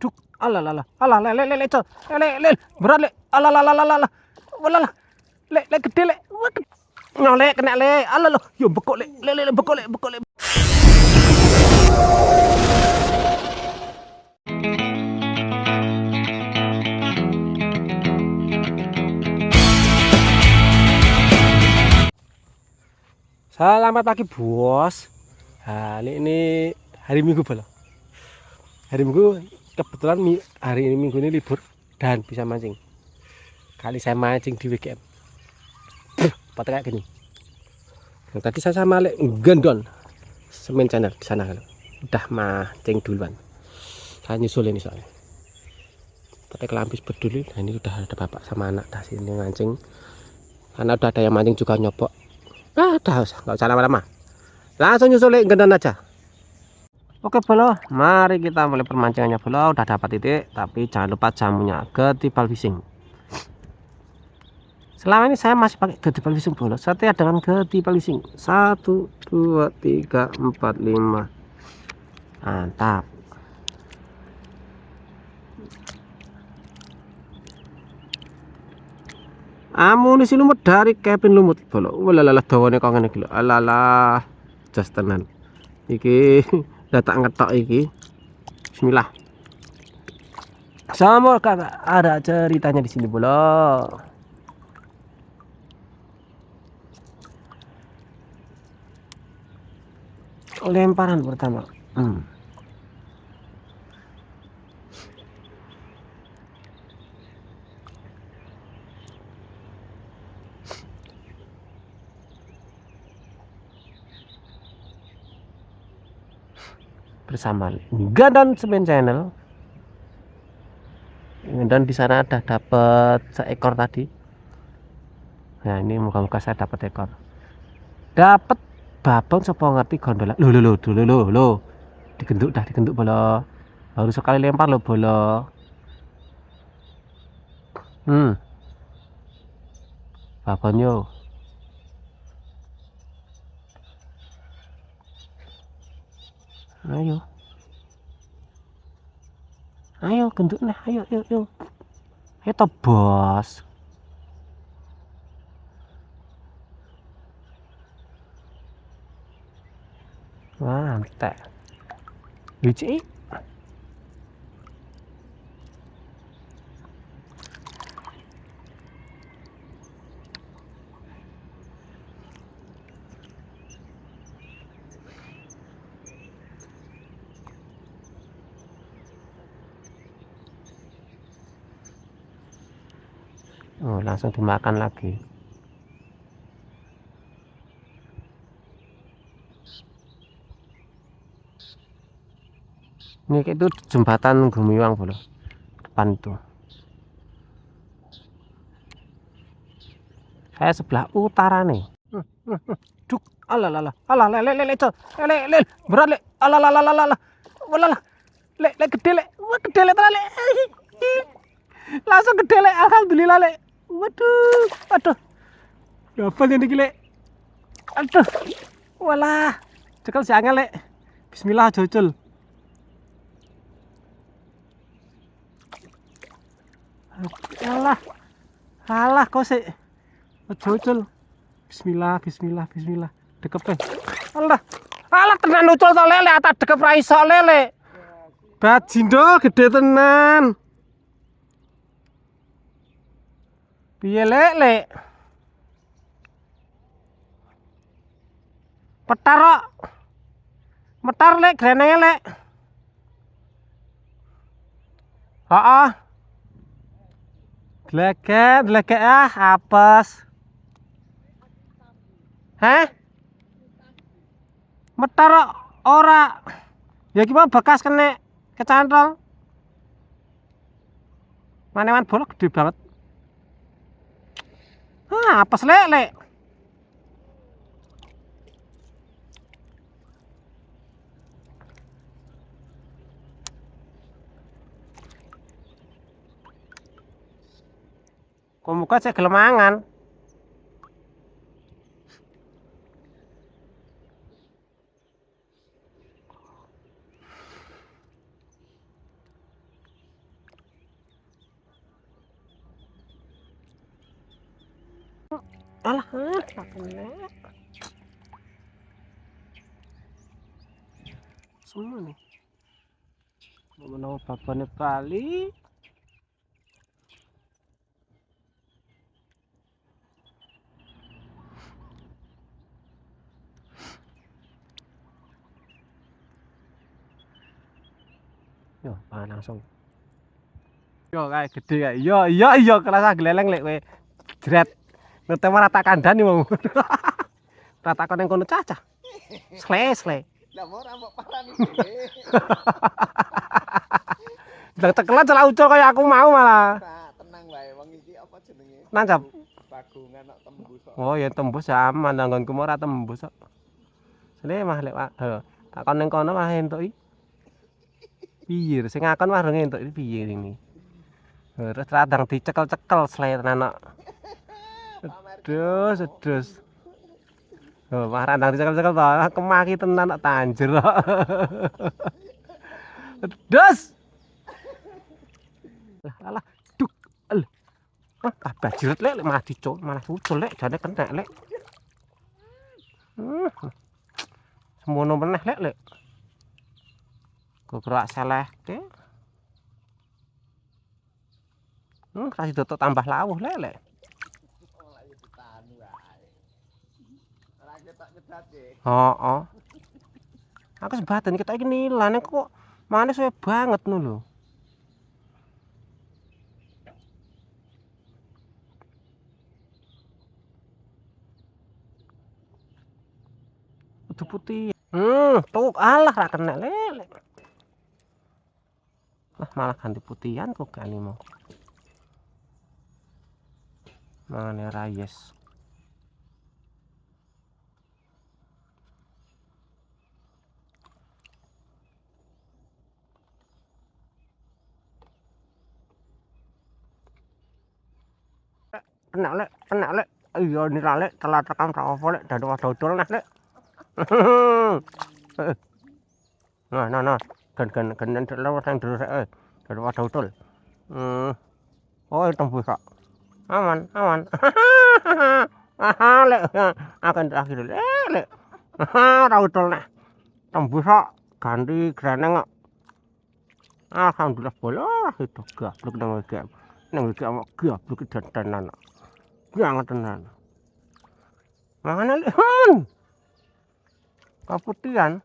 Cuk, alah lah, alah le, col, le, berat le, alah lah, walah, le gede le, le kena le, alah lo, yo bekok le, bekok le. Selamat pagi bos. Hari ini hari Minggu balo. Hari Minggu kebetulan hari ini Minggu ini libur dan bisa mancing. Kali saya mancing di weekend. Apa kayak gini. Yang tadi saya sama Lek Gendon Semen Channel di sana kan. Udah mancing duluan. Saya nyusul ini soalnya. Pakai kelampis berdulu. Nah ini udah ada bapak sama anak dah sini mancing. Karena udah ada yang mancing juga nyopok. Udah nggak usah lama-lama. Langsung nyusul Lek Gendon aja. Oke bro, mari kita mulai permancingannya bro. Udah dapat titik, tapi jangan lupa jamunya getibal fishing. Selama ini saya masih pakai getibal fishing bro. Setia dengan getibal fishing 1, 2, 3, 4, 5. Mantap. Amunisi lumut dari Kevin Lumut bro. Walalah dawane kok ngene iki lho. Alalah, jas tenan. Iki datak ngetok iki. Bismillah. Semoga ada ceritanya di sini bro. Lemparan pertama. Bersama Gendon Semen Channel. Dan di sana ada dapat seekor tadi. Nah ini moga-moga saya dapat ekor. Dapat babon sopo ngerti gondola. Lo. Digenduk bola. Baru sekali lempar lo bola. Babon yo. Ayo genduk nah, ayo. Ayo to bos. Mantap. Lucu. Oh, langsung dimakan lagi. Ini itu jembatan Gumiwang bro. Depan itu. Saya sebelah utara nih. Cuk, alah le, col, le, berat le, alah, walah, le gede le, tenan le, langsung gede le, alhamdulillah le, waduh, dapat ini le, aduh, walah, cekel si angel le, bismillah jojol, alah kok sih, jojol. Bismillah dekep alah tenan ucul to lele atas dekep ra iso lele bajindol gede tenan piye lele metar lek grenenge lek heeh dlegek apes. Hah? Metar ora. Ya gimana bekas kena kecantol. Maneman bolok gede banget. Apes lek. Kok muka saya gelem mangan. Alah, tak kena. Semua nih. Mau menawa babane kali. Yo, langsung. Yo kayak gede kayak. Yo kerasa geleleng lek kowe. Jret. Ngerti ora tak kandhani mau. Rata kon ning kono cacah. Sle. Lah mau rampok parani dhewe. Ndang cekelan celak ucul kaya aku mau malah. Nah, tenang wae wong iki apa jenenge? Nancap. Bagungan kok tembus kok. Oh ya tembus aman nanggonku mau ora tembus kok. Sene mah lek tak kon ning kono mah entuk iki. Piye sing ngakon mah reng entuk iki piye ini. Terus radang dicekel-cekel sle tenan kok. Sedus. Oh, mah radang dicekel-cekel to, kemaki tenan kok tanjer kok. Sedus. Alah, duk. Kabeh jiret lek malah dicul, malah ucul lek jane kena lek. Semono meneh lek. Gerak selehke. Kasih dotok tambah lawuh lek. Ora yo ditanu wae. Ora ketok nyedat e. Heeh. Aku sebadan ketok iki nilane kok manis suwe banget ngono lho. Kudu putih. Tuh alah ra kena lek. Lah malah ganti putihan kok kali mau. Mangane rayes. Kena lek. Iya nira lek telat rekam sak apa lek dadi wadol nah lek. Nah. Gan lewat nang dresek dadi wadol. Oh tembus kok. Aman. Lek akan terakhir lek. Ora utol nah. Tembus kok ganti graneng kok. Alhamdulillah bola itu gablek nang iki. Nang iki awak gablek tenan. Jangan tenan. Mangane lek kaputihan.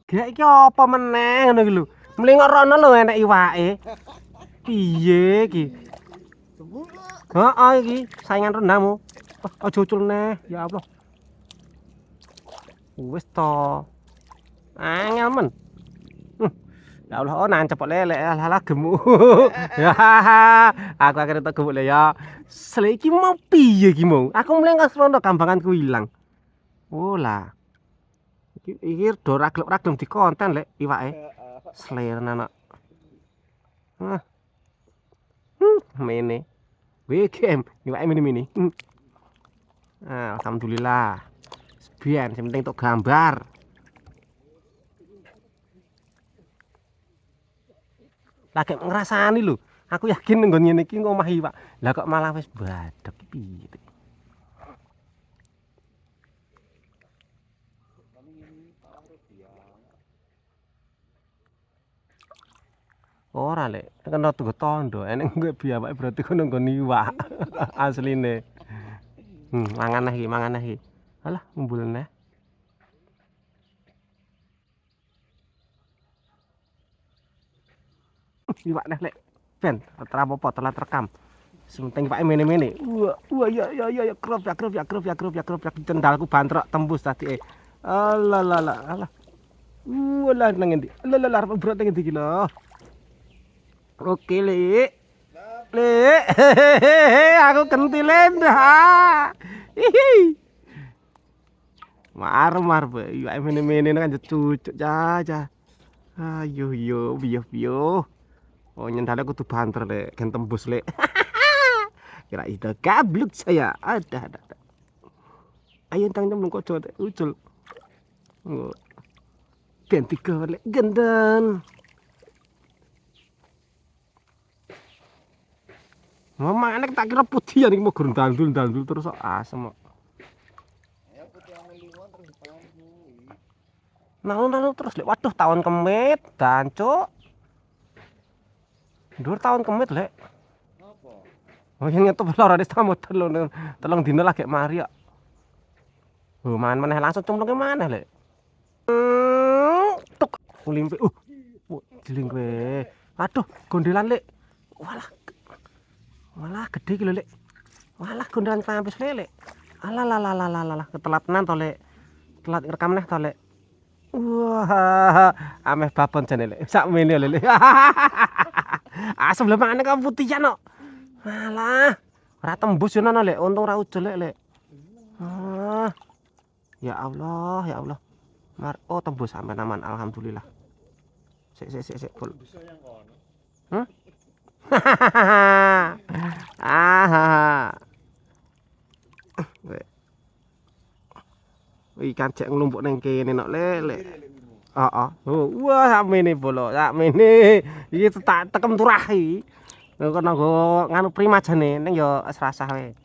Gek iki apa meneh ngono iki lho. Mlingok rono lho enek iwake. Piye iki? Heeh iki saingan rendangmu. Aja ucul neh, ya Allah. Wis to. Angel men. Ya Allah, nancep lele alah gemuk. Ya, aku akhirnya tak gemuk le ya. Sele iki mau piye iki mau? Aku mlengos rono gambanganku ilang. Oh lah. Iki do raglem di konten lek iwake. Sele tenan kok. Mene. WGM, iwake mini-mini. Alhamdulillah. Sebian, sing penting tok gambar. Lagi ngrasani lho. Aku yakin nggon ngene iki ngomah iwak. Lah kok malah wis badhek piye. Ora lek, kena tunggu tondo, enek gue biawake berarti kono nggon iwak. Asline. Mangan iki. Alah, ngumbul neh. Iwak neh lek. Ben, ora apa-apa telat rekam. Sementing iwake mene-mene. Wah ya krop ya. Cendalku bantrok tembus tadi. Alah. Walah nang endi? Alah arep brot nang endi iki lho. Oke, Lek. Aku kentilen dah. Mar iwake mene-mene kan cucuk ja. Ayo biyo. Oh nyendale kudu banter lek, gen tembus lek. Kira itu gabluk saya. Ada. Ayo tang nyemplung kok coba ucul. Oh. Ben 3 lek genden. Mama anak tak kira putih ya nih mau gerung dandul terus asem. Ya putih yang melingkar terus pangku. Nalu terus lek waduh tahun kemit dancuk. Dur tahun kemit lek. Apa? Oh yang ngetop lara des tamu telung dina lagi mari ya. Oh maneh langsung cemplungke maneh lek. Tuk kulimpe. Jiling kowe. Aduh gondelan lek. Walah gede iki lho lek. Walah gondelan kampus lek. Alah ketelat tenan to lek. Telat rekam neh to lek. Wah, ameh babon jane lek. Sakmene lho lek. Asem lho mangane kok putihan kok. Alah, ora tembus yo nono lek, untung ora ujul lek. Ah. Ya Allah, ya Allah. Oh tembus sampean aman alhamdulillah. Sik. Bisa yang kono. Hmm? Ah. Ikan cek nglumpuk ning kene nok lek. Heeh. Oh, wah sakmene bolo, sakmene. Iki tak tekem turah iki. Kono nggo nganu primajane ning yo wis rasah wae.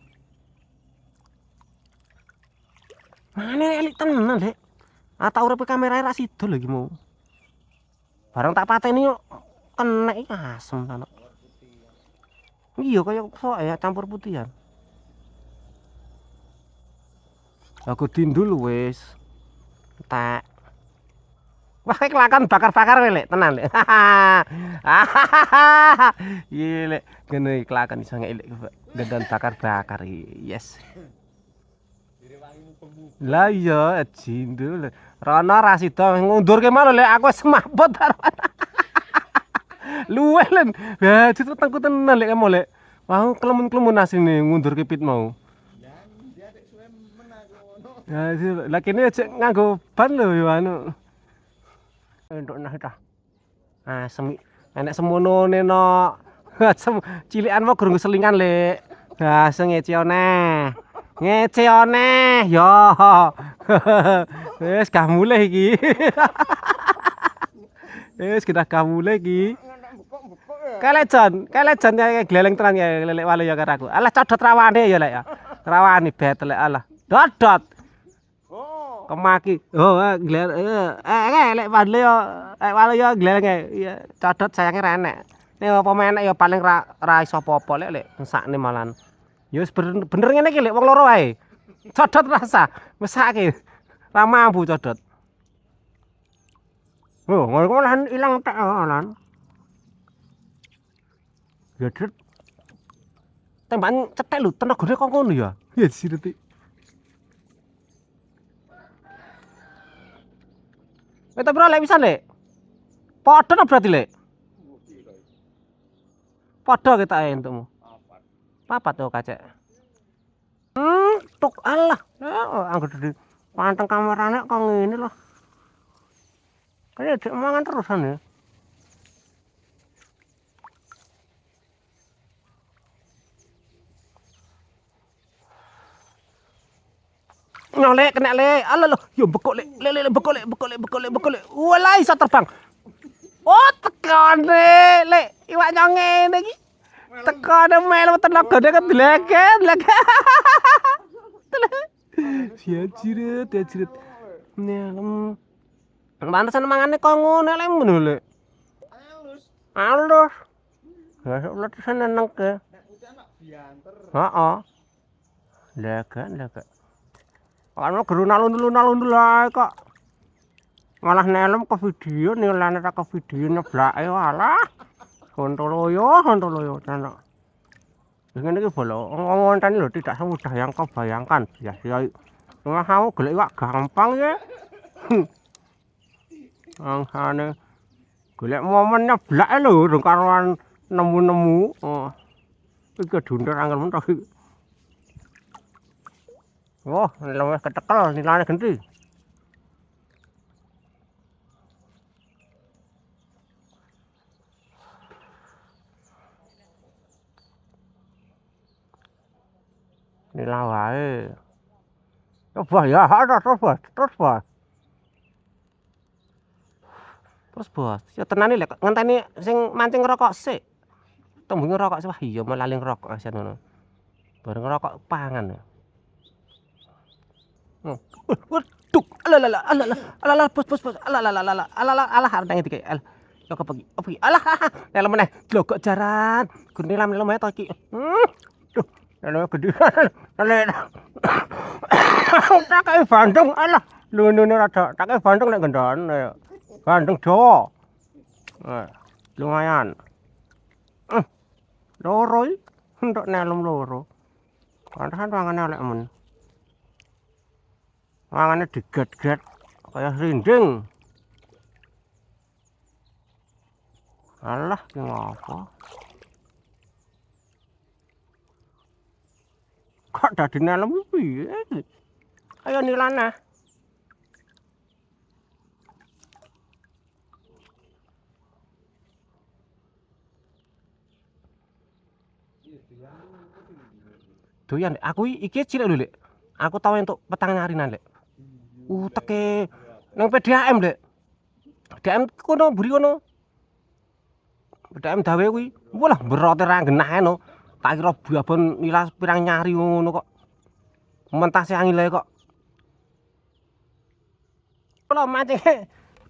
Mane elik tenan, Lek. Ah tak urepe kamerae ra sida lho iki mau. Barang tak pateni kok kenek iki asem tenan. Iya kaya sok ya campur putihan. Aku tindul wis. Tak. Wah kayak kelakan bakar-bakar kowe Lek, tenan Lek. Iya Lek, ngene kelakan iso ngelek gendon bakar-bakar yes. Lah iya jindul. Rono ra sida ngundurke malu Lek aku wis semaput. Luweh len. Ya ditengku tenan Lek kamu Lek. Wah klemun-klemun asine ngundurke pit mau. Ya lah kene aja nganggo ban lho yo anu. Entuk nah ta. Ah semi enek semonone no. Cilikan mau gurung selingan Lek. Ha sing ngeceone. Ngeceone yo. Wis gah mulih iki. Wis kita gah mulih iki. Kelejon ya gleleng tenan ya lelek wale ya karo aku. Alah codot rawane ya Lek ya. Rawani betel Lek alah. Dodot. Kemaki. Oh, lek wale yo wale yo gleleng ya codot sayange renek. Nek apa menek ya paling ra iso apa-apa Lek sakne malan. Ya wis bener ngene iki Lek wong loro wae. Codot rasa mesake. Ra mampu codot. Oh, ngono lan ilang tek lan. Ya cet. Tembakan cetek lho, tenagane kok ngono ya. Ya sireti. Tapi bro Lek bisa Lek. Padha ta berarti Lek? Padha kita entukmu. Papat to kacek. Tuk alah. Anggo di panteng kamerane kok ngene lho. Kayak dek mangan terusan ya. Lek kena Lek. Alah lho, yo bekok Lek. Lek bekok Lek. Walah iso terbang. Oh, tekane Lek. Iwak nyong ngene iki. Tekane melu tenagane kan dileket. Ya jiret. Nelem. Pantesan mangane kok ngono Lek ngono Lek. Halus. Ya sok seneng ke. Heeh. Lega. Ono gerun alun-alun ae kok. Malah nelem ke video nilane ra ke video nyeblake walah. Hontoloyo tenan. Ngene iki bolo ngonten lho tidak semudah yang kau bayangkan. Ya rumah kamu golek iwak gampang ya. Angsane golek momen nyeblake lho durung karuan nemu-nemu. Oh. Iki dunter angel men to. Wah, luwih ketekel nilane genti. Nila wae. Coba ya, ada terus bos, terus bos. Terus bos, ya tenane lek ngenteni sing mancing ngerokok sik. Tembung ngerokok sih wah iya malah lali ngerokok asian ngono. Bareng ngerokok pangan. Waduh, alalala, alala, alala, bos, bos, bos, alala, alala, alala, alah, arep iki. Yo kepegi, kepegi, alah, lele meneh, glogok jaran, gur nilam ae to iki. Duh, lele gede, lele. Tak kae Bandung, alah, lunune rada, tak kae Bandung nek gendon, Bandung Jawa. Lumayan. Loro iki, entuk nelem loro. Pantesan wangane oleh men. Wangane diget-get kaya rinding. Alah, ki ngopo? Kok dadi nelem piye iki? Ayo nilana. Doyan, aku iki cilik lho, Lek. Aku tau entuk petang nyarinan, Lek. Teke nang PDAM, Lek. PDAM kono mburi kono. PDAM dawe kuwi. Walah, berote ra genah no. Tak kira babon nilas pirang nyari ngono kok. Mentase angile kok. Kalau mancing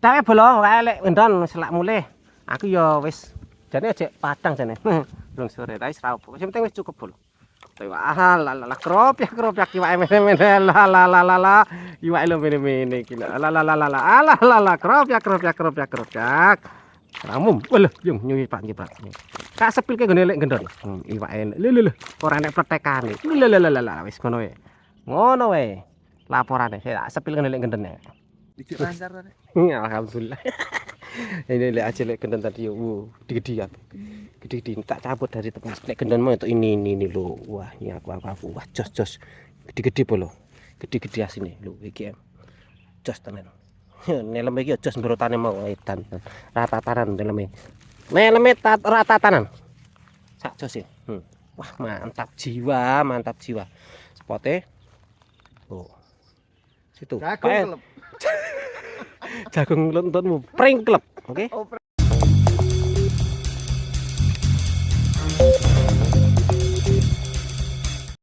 dawe bolo wae Lek endon selak mulih. Aku ya wis jane ajek padang jane. Belum sore, tapi ora opo. Sing penting wis cukup bolo. Wah, la kropiak iwake mene-mene la iwake lho mene-mene iki lho la kropiak ramum walah yung nyuwi Pak kak sepilke gone lek gendon iwake lho ora nek pletekane wis ngono wae laporane tak sepil gone lek gendon Dikit lancar tadi. alhamdulillah ini lek aja lek gendon tadi gede-gede gede-gede tak cabut dari tepas nek gendonmu itu ini lho wah ini aku wah jos gede-gede polo gede-gede asine lho iki jos tenan nelem iki jos mbrotane mau edan ratatanan neleme ratatanan sak jos e wah mantap jiwa spote situ Jagung klep. jagung lontotmu pring klep oke